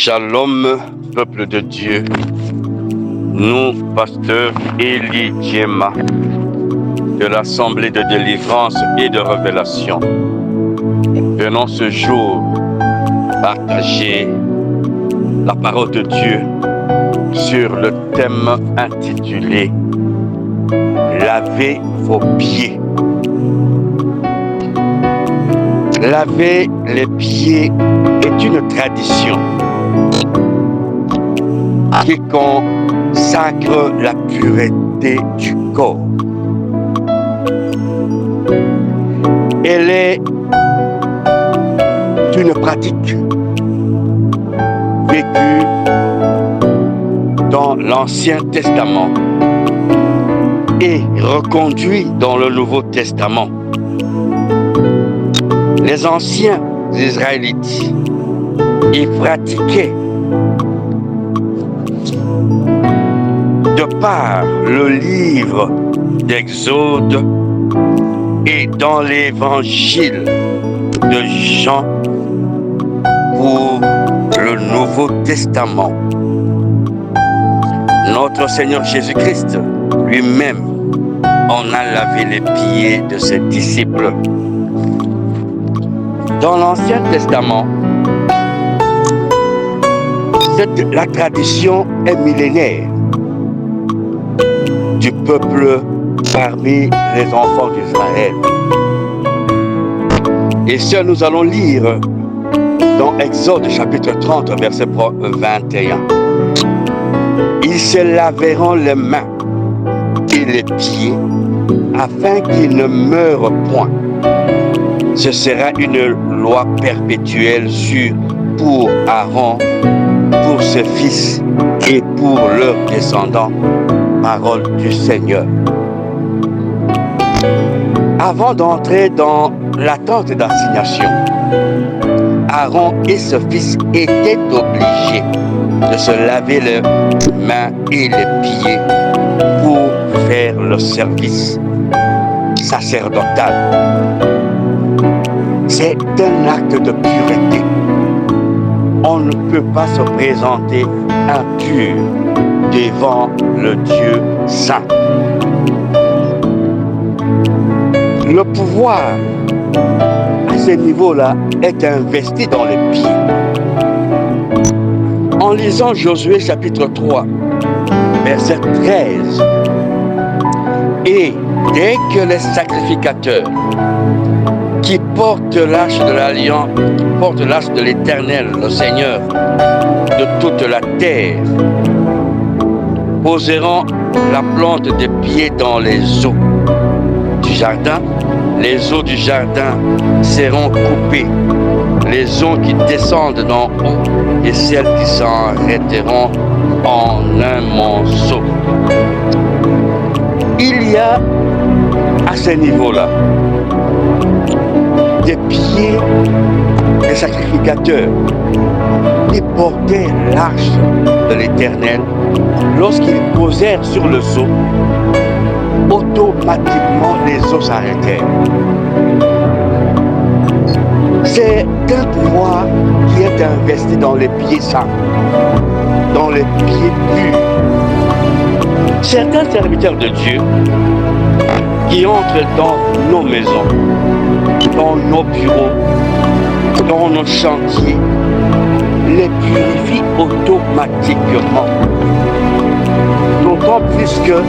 Shalom, peuple de Dieu. Nous, pasteur Élie Djema, de l'Assemblée de délivrance et de révélation, venons ce jour partager la parole de Dieu sur le thème intitulé « Lavez vos pieds ». Laver les pieds est une tradition qui consacre la pureté du corps. Elle est une pratique vécue dans l'Ancien Testament et reconduite dans le Nouveau Testament. Les anciens Israélites y pratiquaient de par le livre d'Exode et dans l'évangile de Jean pour le Nouveau Testament. Notre Seigneur Jésus-Christ lui-même en a lavé les pieds de ses disciples. Dans l'Ancien Testament, la tradition est millénaire du peuple parmi les enfants d'Israël. Et ça, nous allons lire dans Exode chapitre 30, verset 21. Ils se laveront les mains et les pieds afin qu'ils ne meurent point. Ce sera une loi perpétuelle pour Aaron, pour ses fils et pour leurs descendants. Parole du Seigneur. Avant d'entrer dans la tente d'assignation, Aaron et ses fils étaient obligés de se laver les mains et les pieds pour faire le service sacerdotal. C'est un acte de pureté. On ne peut pas se présenter impur devant le Dieu saint. Le pouvoir à ce niveau-là est investi dans les pieds. En lisant Josué chapitre 3, verset 13, et dès que les sacrificateurs qui portent l'arche de l'Alliance, portent l'arche de l'Éternel, le Seigneur de toute la terre, poseront la plante des pieds dans les eaux du jardin. Les eaux du jardin seront coupées, les eaux qui descendent d'en haut et celles qui s'arrêteront en un monceau. Il y a à ce niveau-là des pieds des sacrificateurs qui portaient l'arche de l'Éternel. Lorsqu'ils posèrent sur le seau, automatiquement les eaux s'arrêtèrent. C'est un pouvoir qui est investi dans les pieds saints, dans les pieds purs. Certains serviteurs de Dieu qui entrent dans nos maisons, dans nos bureaux, dans nos chantiers, les purifient automatiquement. D'autant plus que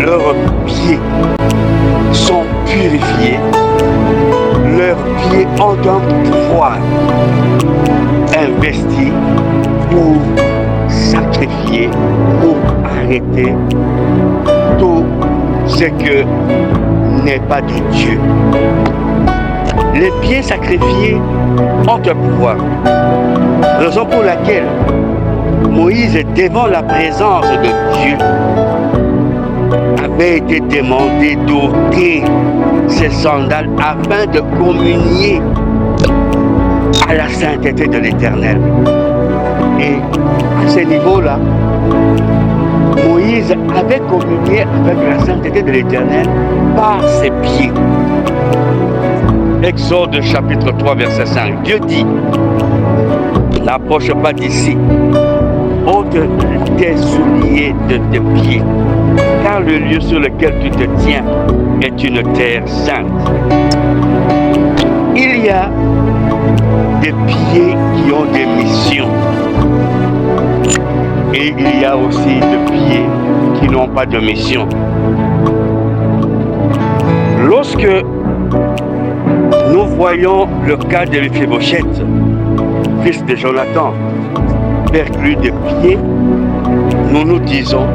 leurs pieds sont purifiés, leurs pieds ont un pouvoir investi pour sacrifier, pour arrêter tout ce que n'est pas de Dieu. Les pieds sacrifiés ont un pouvoir. Raison pour laquelle Moïse, devant la présence de Dieu, avait été demandé d'ôter ses sandales afin de communier à la sainteté de l'Éternel. Et à ce niveau-là, Moïse avait communié avec la sainteté de l'Éternel par ses pieds. Exode chapitre 3 verset 5, Dieu dit: n'approche pas d'ici. Ôte tes souliers de tes pieds, car le lieu sur lequel tu te tiens est une terre sainte. Il y a des pieds qui ont des missions. Et il y a aussi des pieds qui n'ont pas de mission. Lorsque nous voyons le cas de Méphibosheth, fils de Jonathan, perclus de pieds, nous nous disons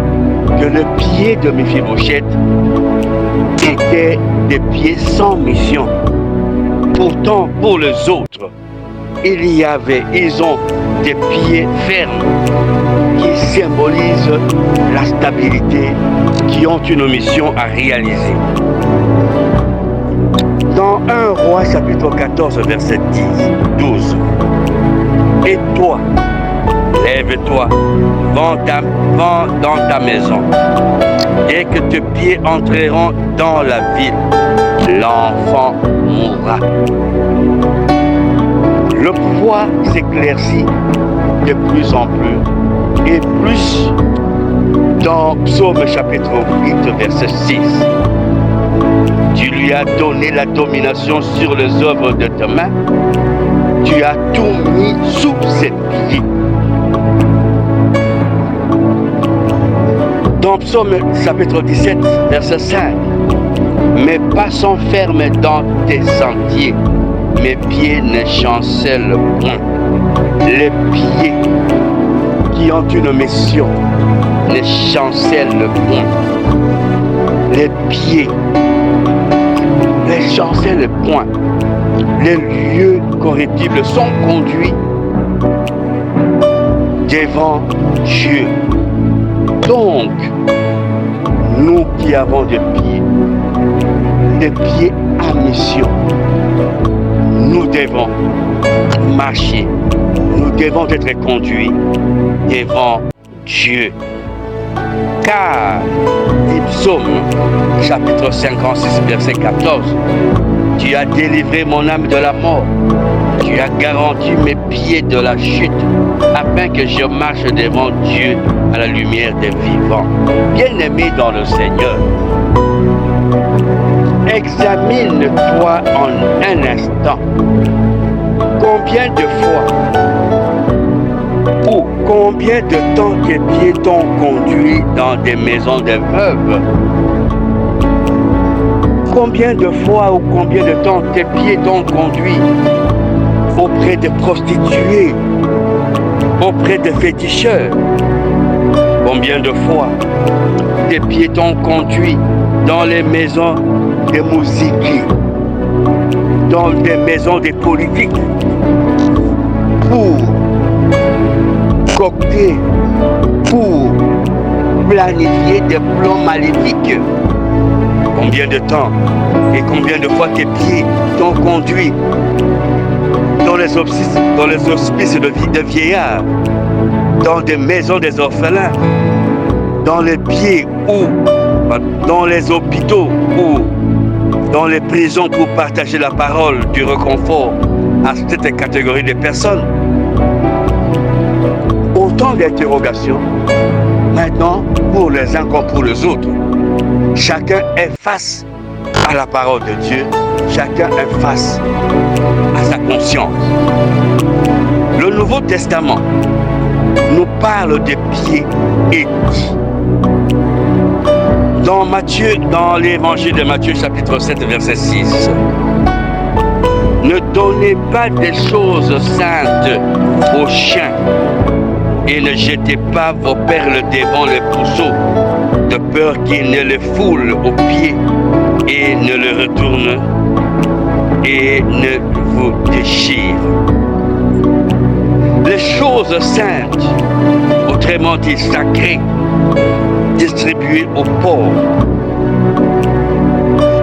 que le pied de Méphibosheth était des pieds sans mission. Pourtant, pour les autres, ils ont des pieds fermes qui symbolisent la stabilité, qui ont une mission à réaliser. Dans 1 Roi chapitre 14 verset 12. Et toi, lève-toi, va dans ta maison. Dès que tes pieds entreront dans la ville, l'enfant mourra. Le pouvoir s'éclaircit de plus en plus et plus dans Psaume chapitre 8 verset 6. Tu lui as donné la domination sur les œuvres de tes mains. Tu as tout mis sous ses pieds. Dans Psaume chapitre 17 verset 5. Mes pas sont fermes dans tes sentiers. Mes pieds ne chancellent point. Les pieds qui ont une mission ne chancellent point. Les pieds ne chancellent point. Les lieux corruptibles sont conduits devant Dieu. Donc, nous qui avons des pieds à mission, nous devons marcher, nous devons être conduits devant Dieu. Car, dit Psaume, chapitre 56, verset 14, tu as délivré mon âme de la mort, tu as garanti mes pieds de la chute, afin que je marche devant Dieu à la lumière des vivants. Bien-aimé dans le Seigneur, examine-toi en un instant. Combien de fois ou combien de temps tes pieds t'ont conduit dans des maisons de veuves? Combien de fois ou combien de temps tes pieds t'ont conduit auprès de prostituées, auprès de féticheurs? Combien de fois tes pieds t'ont conduit dans les maisons des musiques, dans les maisons des politiques, pour concocter, pour planifier des plans maléfiques? Combien de temps et combien de fois tes pieds t'ont conduit dans les hospices de vieillards, dans des maisons des orphelins, dans les pieds ou dans les hôpitaux ou dans les prisons pour partager la parole du réconfort à cette catégorie de personnes? Autant d'interrogations. Maintenant, pour les uns comme pour les autres, chacun est face à la parole de Dieu, chacun est face à sa conscience. Le Nouveau Testament nous parle des pieds et dit, dans l'évangile de Matthieu chapitre 7 verset 6, ne donnez pas des choses saintes aux chiens et ne jetez pas vos perles devant les pourceaux, de peur qu'ils ne les foulent aux pieds et ne les retournent et ne vous déchirent. Les choses saintes, autrement dit sacrées, distribuées aux pauvres.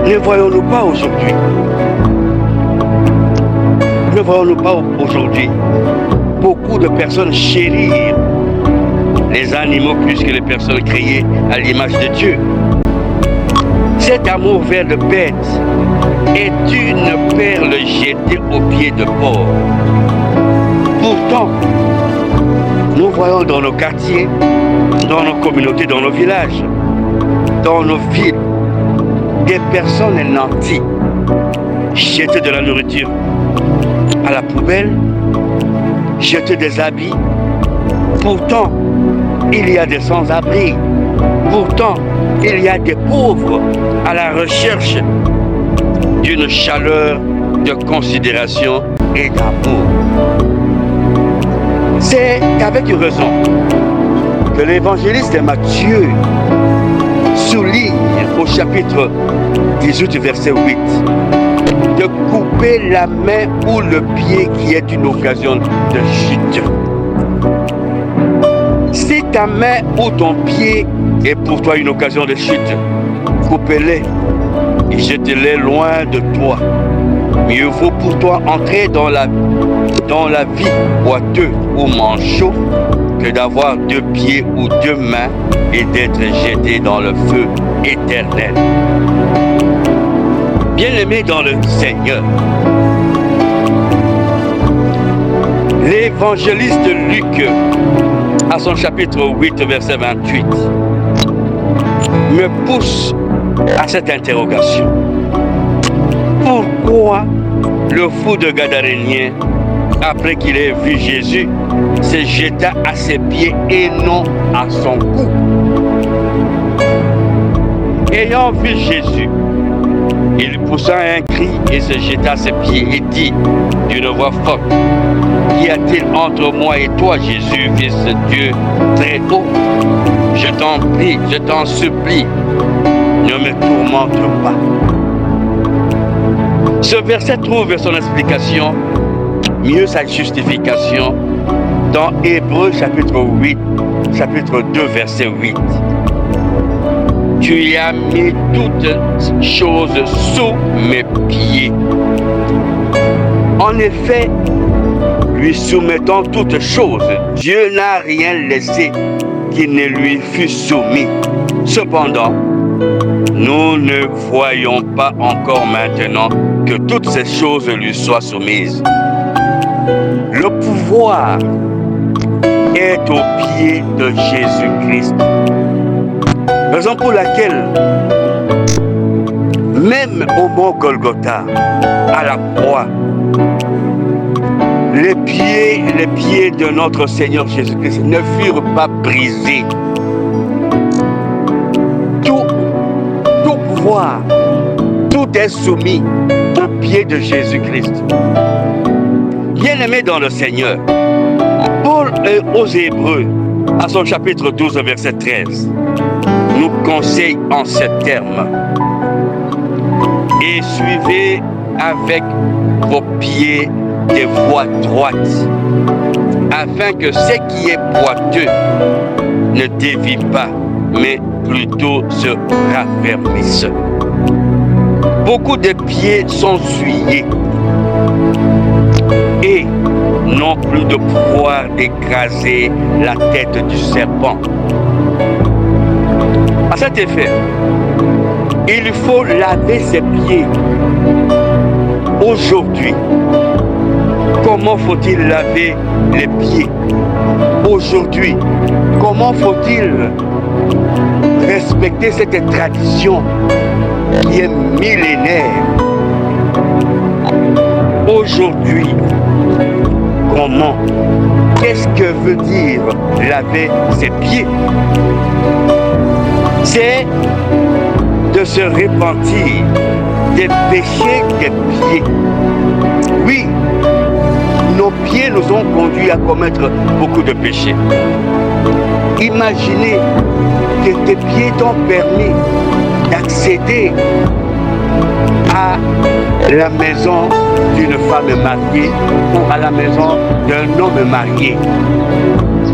Ne voyons-nous pas aujourd'hui? Ne voyons-nous pas aujourd'hui beaucoup de personnes chérir les animaux plus que les personnes créées à l'image de Dieu? Cet amour vers le bête est une perle jetée aux pieds de porc. Pourtant, nous voyons dans nos quartiers, dans nos communautés, dans nos villages, dans nos villes, des personnes nantis jeter de la nourriture à la poubelle, jeter des habits. Pourtant, il y a des sans-abri. Pourtant, il y a des pauvres à la recherche d'une chaleur de considération et d'amour. C'est avec raison que l'évangéliste Matthieu souligne au chapitre 18, verset 8, de couper la main ou le pied qui est une occasion de chute. Si ta main ou ton pied est pour toi une occasion de chute, coupe-les et jette-les loin de toi. Mieux vaut pour toi entrer dans la vie boiteux ou manchot que d'avoir 2 pieds ou 2 mains et d'être jeté dans le feu éternel. Bien-aimés dans le Seigneur, l'évangéliste Luc, à son chapitre 8, verset 28, me pousse à cette interrogation. Pourquoi le fou de Gadarénien, après qu'il ait vu Jésus, se jeta à ses pieds et non à son cou? Ayant vu Jésus, il poussa un cri et se jeta à ses pieds et dit d'une voix forte, « Qu'y a-t-il entre moi et toi, Jésus, Fils de Dieu très haut? Je t'en prie, je t'en supplie, ne me tourmente pas. » Ce verset trouve son explication, mieux sa justification, dans Hébreux chapitre 2, verset 8. Tu as mis toutes choses sous mes pieds. En effet, lui soumettant toutes choses, Dieu n'a rien laissé qui ne lui fût soumis. Cependant, nous ne voyons pas encore maintenant que toutes ces choses lui soient soumises. Le pouvoir est au pied de Jésus-Christ. Raison pour laquelle, même au mont Golgotha, à la croix, les pieds de notre Seigneur Jésus-Christ ne furent pas brisés. Tout pouvoir, tout est soumis aux pieds de Jésus-Christ. Bien-aimés dans le Seigneur, Paul aux Hébreux, à son chapitre 12, verset 13, nous conseille en ces termes: et suivez avec vos pieds des voies droites, afin que ce qui est boiteux ne dévie pas, mais plutôt se raffermisse. Beaucoup de pieds sont souillés et n'ont plus de pouvoir d'écraser la tête du serpent. À cet effet, il faut laver ses pieds. Aujourd'hui, comment faut-il laver les pieds? Aujourd'hui, comment faut-il respecter cette tradition qui est millénaire? Aujourd'hui, comment? Qu'est-ce que veut dire laver ses pieds? C'est de se repentir des péchés des pieds. Oui, nos pieds nous ont conduits à commettre beaucoup de péchés. Imaginez que tes pieds t'ont permis d'accéder à la maison d'une femme mariée ou à la maison d'un homme marié.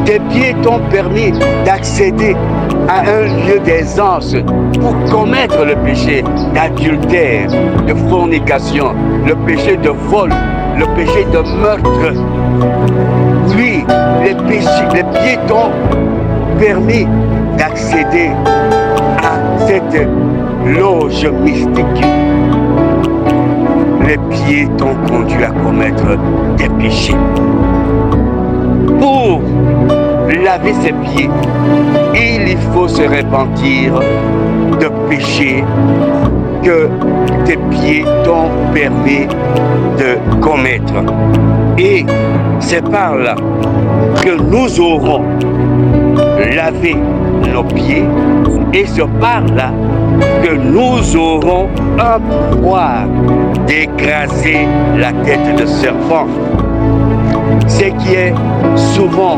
Tes pieds t'ont permis d'accéder à un lieu d'aisance pour commettre le péché d'adultère, de fornication, le péché de vol, le péché de meurtre. Oui, les pieds t'ont permis d'accéder à cette loge mystique. Les pieds t'ont conduit à commettre des péchés. pour laver ses pieds, il faut se repentir de péché que tes pieds t'ont permis de commettre. Et c'est par là que nous aurons lavé nos pieds, et c'est par là que nous aurons un pouvoir d'écraser la tête de serpent. Ce qui est souvent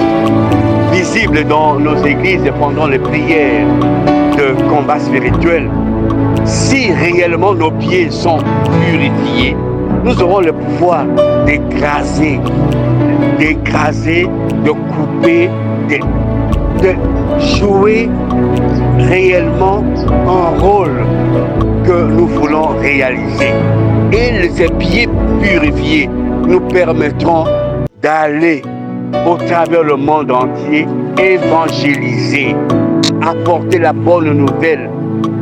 visible dans nos églises pendant les prières de combat spirituel. Si réellement nos pieds sont purifiés, nous aurons le pouvoir d'écraser, de couper, de jouer réellement un rôle que nous voulons réaliser. Et ces pieds purifiés nous permettront d'aller au travers le monde entier, évangéliser, apporter la bonne nouvelle.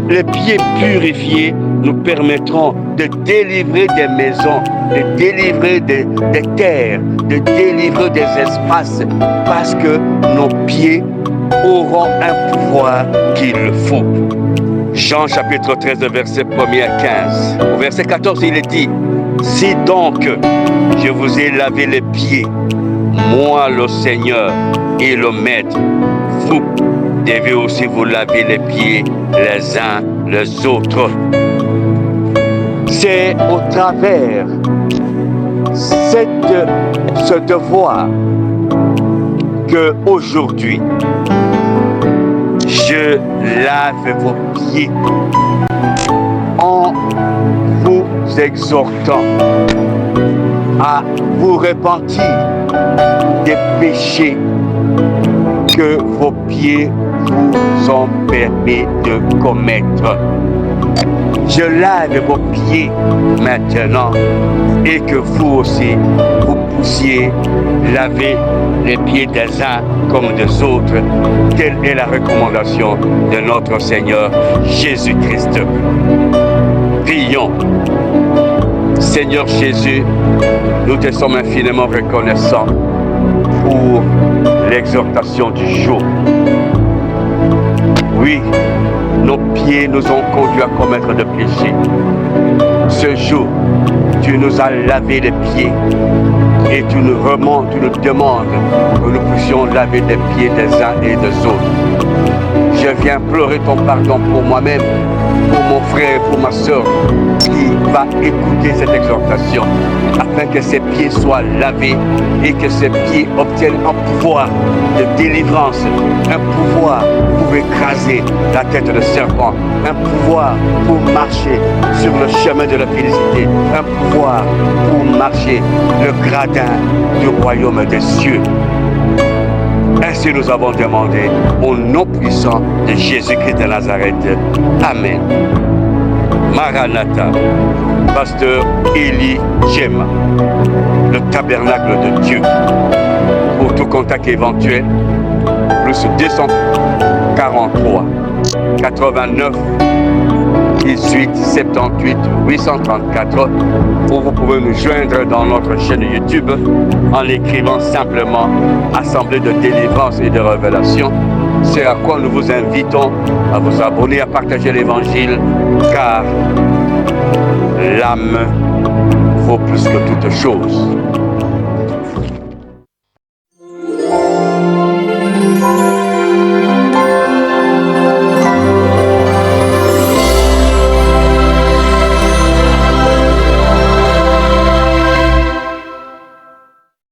Les pieds purifiés nous permettront de délivrer des maisons, de délivrer des terres, de délivrer des espaces, parce que nos pieds auront un pouvoir qu'il faut. Jean chapitre 13, verset 1er à 15. Au verset 14, il est dit: si donc je vous ai lavé les pieds, moi le Seigneur et le Maître, vous devez aussi vous laver les pieds les uns les autres. C'est au travers ce devoir que aujourd'hui je lave vos pieds en vous exhortant à vous repentir des péchés que vos pieds vous ont permis de commettre. Je lave vos pieds maintenant, et que vous aussi, vous puissiez laver les pieds des uns comme des autres. Telle est la recommandation de notre Seigneur Jésus-Christ. Prions. Seigneur Jésus, nous te sommes infiniment reconnaissants pour l'exhortation du jour. Oui, nos pieds nous ont conduits à commettre des péchés. Ce jour, tu nous as lavé les pieds et tu nous demandes que nous puissions laver les pieds des uns et des autres. Je viens pleurer ton pardon pour moi-même, pour mon frère, pour ma soeur qui va écouter cette exhortation, afin que ses pieds soient lavés et que ses pieds obtiennent un pouvoir de délivrance, un pouvoir pour écraser la tête de serpent, un pouvoir pour marcher sur le chemin de la félicité, un pouvoir pour marcher le gradin du royaume des cieux. Ainsi nous avons demandé au nom puissant de Jésus-Christ de Nazareth. Amen. Maranatha, pasteur Élie Djema, le tabernacle de Dieu. Pour tout contact éventuel, plus 243 89 18 78 834, ou vous pouvez nous joindre dans notre chaîne YouTube en écrivant simplement Assemblée de délivrance et de révélation. C'est à quoi nous vous invitons à vous abonner, à partager l'évangile, car l'âme vaut plus que toute chose.